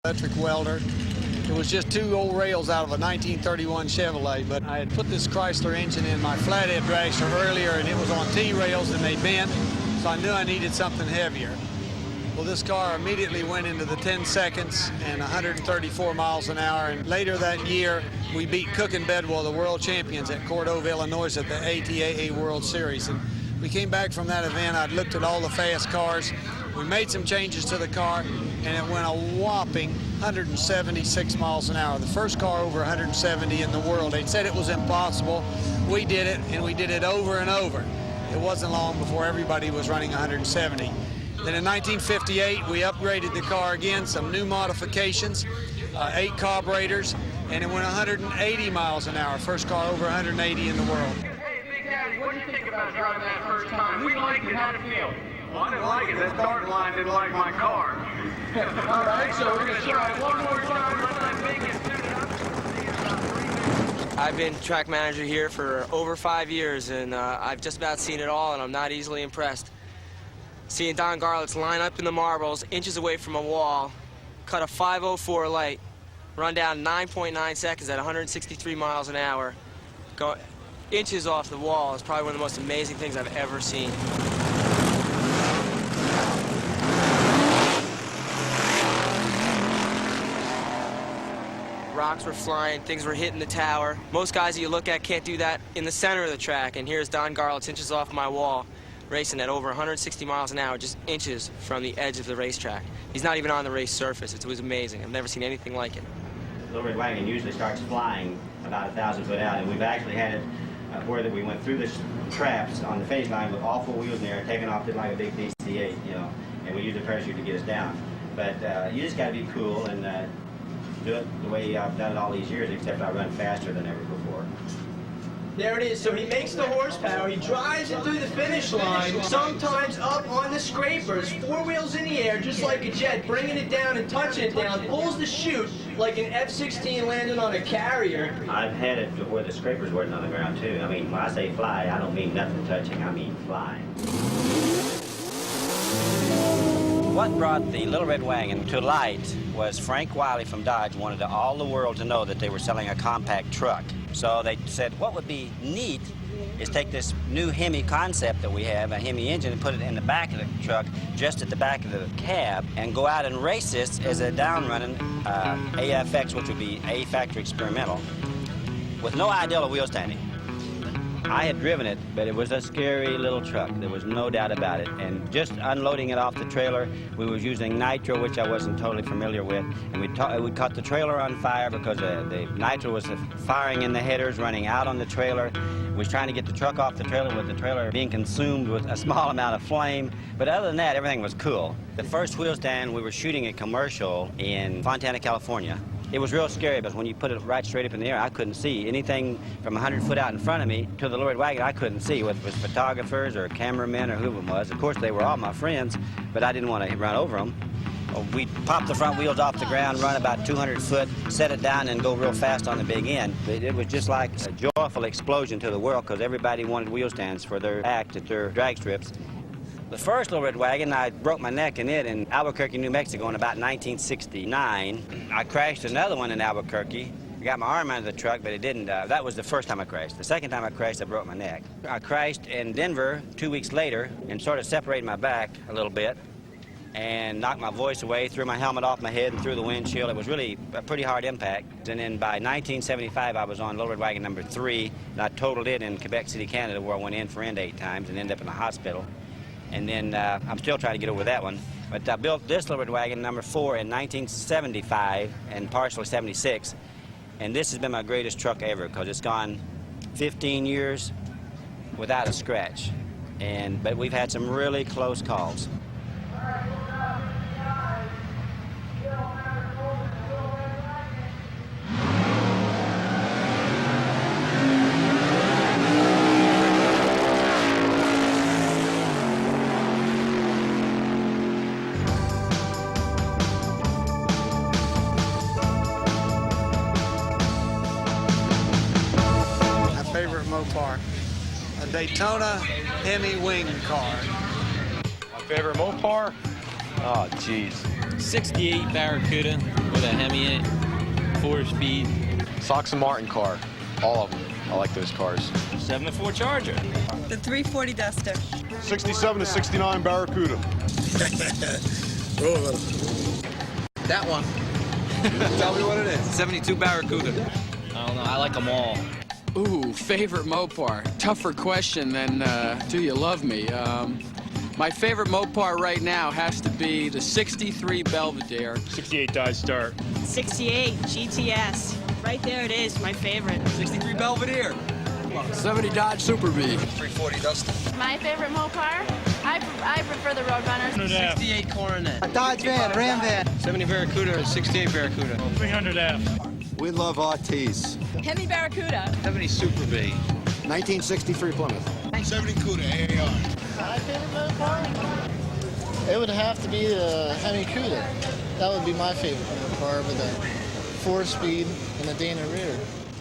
electric welder. It was just two old rails out of a 1931 Chevrolet, but I had put this Chrysler engine in my flathead dragster earlier, and it was on T-rails and they bent, so I knew I needed something heavier. Well, this car immediately went into the 10 seconds and 134 miles an hour, and later that year, we beat Cook and Bedwell, the world champions at Cordova, Illinois at the ATAA World Series. And we came back from that event. I'd looked at all the fast cars. We made some changes to the car, and it went a whopping 176 miles an hour. The first car over 170 in the world. They said it was impossible. We did it, and we did it over and over. It wasn't long before everybody was running 170. Then in 1958, we upgraded the car again, some new modifications, 8 carburetors, and it went 180 miles an hour. First car over 180 in the world. Hey, Big Daddy, what did you think about driving that first time? We liked it. How'd it feel? Well, I didn't like it. That starting line didn't like my car. All right, so we're going to try it one more time. I've been track manager here for over 5 years, and I've just about seen it all, and I'm not easily impressed. Seeing Don Garlits line up in the marbles, inches away from a wall, cut a 504 light, run down 9.9 seconds at 163 miles an hour, go inches off the wall is probably one of the most amazing things I've ever seen. Rocks were flying, things were hitting the tower. Most guys that you look at can't do that in the center of the track, and here's Don Garlits inches off my wall, racing at over 160 miles an hour, just inches from the edge of the racetrack. He's not even on the race surface. It was amazing. I've never seen anything like it. The Little Red Wagon usually starts flying about 1,000 foot out, and we've actually had it where that we went through the traps on the finish line with all 4 wheels in there, taking off just like a big DC-8, you know, and we use a parachute to get us down. But you just got to be cool and do it the way I've done it all these years, except I run faster than ever before. There it is. So he makes the horsepower, he drives it through the finish line, sometimes up on the scrapers, 4 wheels in the air, just like a jet, bringing it down and touching it down, pulls the chute like an F-16 landing on a carrier. I've had it where the scrapers weren't on the ground, too. I mean, when I say fly, I don't mean nothing touching, I mean fly. What brought the Little Red Wagon to light was Frank Wiley from Dodge wanted all the world to know that they were selling a compact truck. So they said, what would be neat is take this new Hemi concept that we have, a Hemi engine, and put it in the back of the truck, just at the back of the cab, and go out and race this as a down-running AFX, which would be A Factory Experimental, with no idea of wheel standing. I had driven it, but it was a scary little truck. There was no doubt about it. And just unloading it off the trailer, we was using nitro, which I wasn't totally familiar with. And we caught the trailer on fire because the nitro was firing in the headers, running out on the trailer. We was trying to get the truck off the trailer with the trailer being consumed with a small amount of flame. But other than that, everything was cool. The first wheel stand, we were shooting a commercial in Fontana, California. It was real scary because when you put it right straight up in the air, I couldn't see. Anything from 100 foot out in front of me to the Little Red Wagon, I couldn't see, whether it was photographers or cameramen or who it was. Of course, they were all my friends, but I didn't want to run over them. We popped the front wheels off the ground, run about 200 foot, set it down, and go real fast on the big end. It was just like a joyful explosion to the world because everybody wanted wheel stands for their act at their drag strips. The first Little Red Wagon, I broke my neck in it in Albuquerque, New Mexico in about 1969. I crashed another one in Albuquerque. I got my arm out of the truck, but it didn't. That was the first time I crashed. The second time I crashed, I broke my neck. I crashed in Denver 2 weeks later and sort of separated my back a little bit and knocked my voice away, threw my helmet off my head and through the windshield. It was really a pretty hard impact. And then by 1975, I was on Little Red Wagon number 3, and I totaled it in Quebec City, Canada, where I went in for end 8 times and ended up in the hospital. And then I'm still trying to get over that one. But I built this Little Red Wagon number 4 in 1975 and partially 76. And this has been my greatest truck ever because it's gone 15 years without a scratch. But we've had some really close calls. MOPAR, a Daytona Hemi wing car. My favorite MOPAR? Oh, geez. 68 Barracuda with a Hemi 4-speed. Sox and Martin car, all of them. I like those cars. 7-4 Charger. The 340 Duster. 67 to 69 Barracuda. That one. Tell me what it is. 72 Barracuda. I don't know, I like them all. Ooh, favorite Mopar. Tougher question than do you love me? My favorite Mopar right now has to be the 63 Belvedere. 68 Dodge Start. 68 GTS. Right there it is, my favorite. 63 Belvedere. 70 Dodge Super Bee. 340 Duster. My favorite Mopar? I prefer the Roadrunner. 68 Coronet. A Dodge van, Ram van. 70 Barracuda, 68 Barracuda. 300F. We love RTs. Hemi Barracuda. 70 Super B. 1963 Plymouth. 70 Cuda AAR. My favorite Mopar? It would have to be the Hemi Cuda. That would be my favorite Mopar with a 4-speed and a Dana rear.